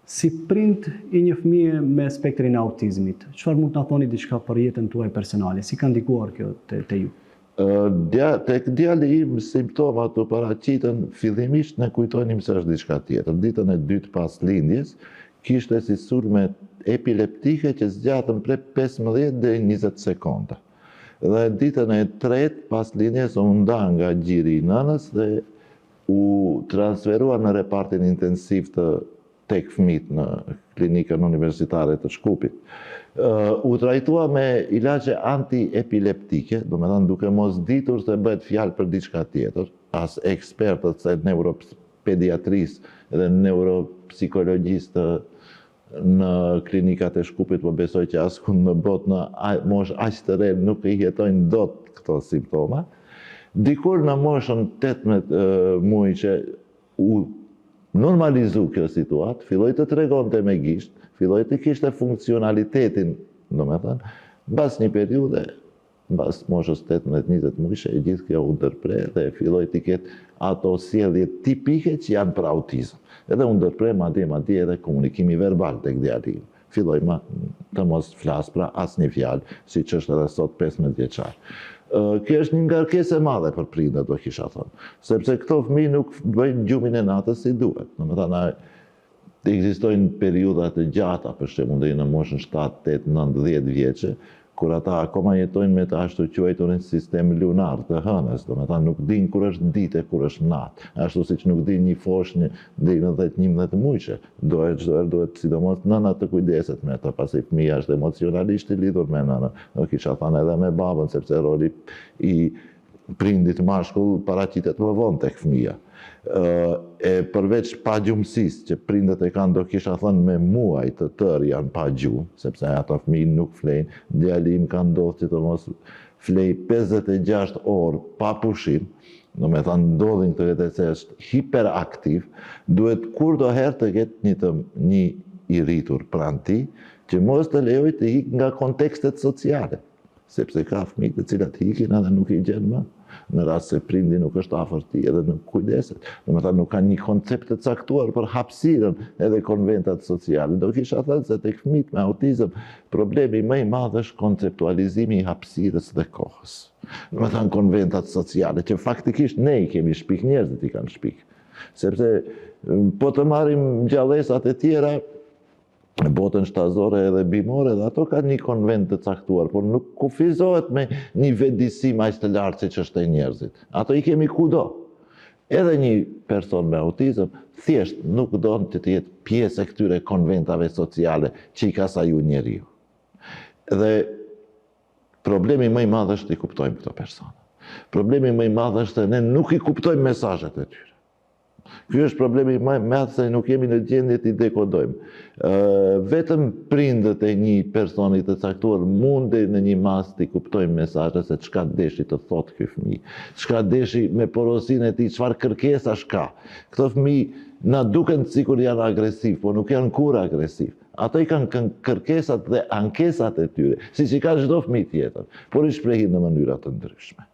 Si prind I një fëmije me spektrin e autizmit, çfarë mund të thoni diçka për jetën tuaj personale? Si ka ndikuar kjo te ju? Tek djali im simptomat u paraqiten fillimisht ne kujtonim se është diçka tjetër. Ditën e dytë pas lindjes kishte si sulme epileptike që zgjatën prej 15 deri 20 sekonda. Dhe ditën e tretë pas lindjes u nda nga gjiri I nënës dhe u transferua në repartin intensiv tek fëmijët në klinikën universitare të Shkupit. U trajtua me ilaqe antiepileptike, do me thënë duke mos ditur se bëhet fjalë për diçka tjetër, as ekspertët se neuropediatrisë dhe neuropsikologjistë në klinikat e Shkupit, po besoj që askund në botë në moshë aq të re nuk I jetojnë dot këto simptoma. Dikur në moshën 18 muaj që u normalizu kjo situatë, filloi të tregonte me gisht, filloi të kishte funksionalitetin, do me thënë, mbas një periudhe, mbas moshës 18-20 muajshe, e gjithë kjo u ndërpre dhe filloi të ketë ato sjellje tipike që janë për autizëm. Edhe u ndërpre madje edhe komunikimi verbal tek djali im. Filloi të mos flas pra asnjë fjalë, siç është edhe sot 15 vjeçar. Kjo është një ngarkesë e madhe për prindërit, do kisha thënë, sepse këto fëmijë nuk bëjnë gjumin e natës si duhet. Domethënë, ekzistojnë periudha të gjata, për shembull deri në moshën 7, 8, 9, 10 vjeçë, kur ata akoma jetojnë me të ashtu quajturin sistem lunar të hënës, domethënë nuk dinë kur është ditë, kur është natë, ashtu siç nuk dinë një foshë deri në 10-11 muajshe. Duhet sidomos nëna të kujdeset me të, pasi fëmia është emocionalisht I lidhur me nënën. Do kisha thënë edhe me babën, sepse roli I prindit mashkull paraqitet më vonë tek fëmia. Përveç pagjumësisë që prindët e kanë, do kisha thënë me muaj të tërë janë pa gjumë, sepse ato fëmijë nuk flejnë. Djali im ka ndodhur që të mos flej 56 orë pa pushim, do me thënë ndodhin këtë vetë se është hiperaktiv, duhet kurdoherë të ketë një I rritur pranë tij, që mos të lejoj të ikë nga kontekstet sociale, sepse ka fëmijë të cilat ikin edhe nuk I gjen më. Në rast se prindi nuk është afër tij edhe nuk kujdeset. Domethënë nuk kanë një koncept të caktuar për hapësirën edhe konventat sociale. Do kisha thënë se tek fëmijët me autizëm problemi më I madh është konceptualizimi I hapësirës dhe kohës. Domethënë konventat sociale që faktikisht ne I kemi shpik, njerëzit I kanë shpik. Sepse po të marrim gjallësat e tjera, botën shtazore edhe bimore, dhe ato kanë një konvent të caktuar, por nuk kufizohet me një vetëdijsim aq të lartë siç është e njerëzit. Ato I kemi kudo. Edhe një person me autizëm thjesht nuk don të jetë pjesë e këtyre konventave sociale që I ka saju njeriu. Dhe problemi më I madh është I kuptojmë këto persona. Problemi më I madh është se ne nuk I kuptojmë mesazhet e tyre. Ky është problemi më I madh, se nuk jemi në gjendje t'i dekodojmë. Vetëm prindët e një personi të caktuar mundi në një mas t'i kuptojmë mesazhet se çka deshi të thotë ky fëmijë, çka deshi me porosinë e tij, çfarë kërkesash ka. Këto fëmijë na duken sikur janë agresiv, po nuk janë kur agresiv. Ato I kanë kërkesat dhe ankesat e tyre, siç I ka çdo fëmijë tjetër, por I shprehin në mënyra të ndryshme.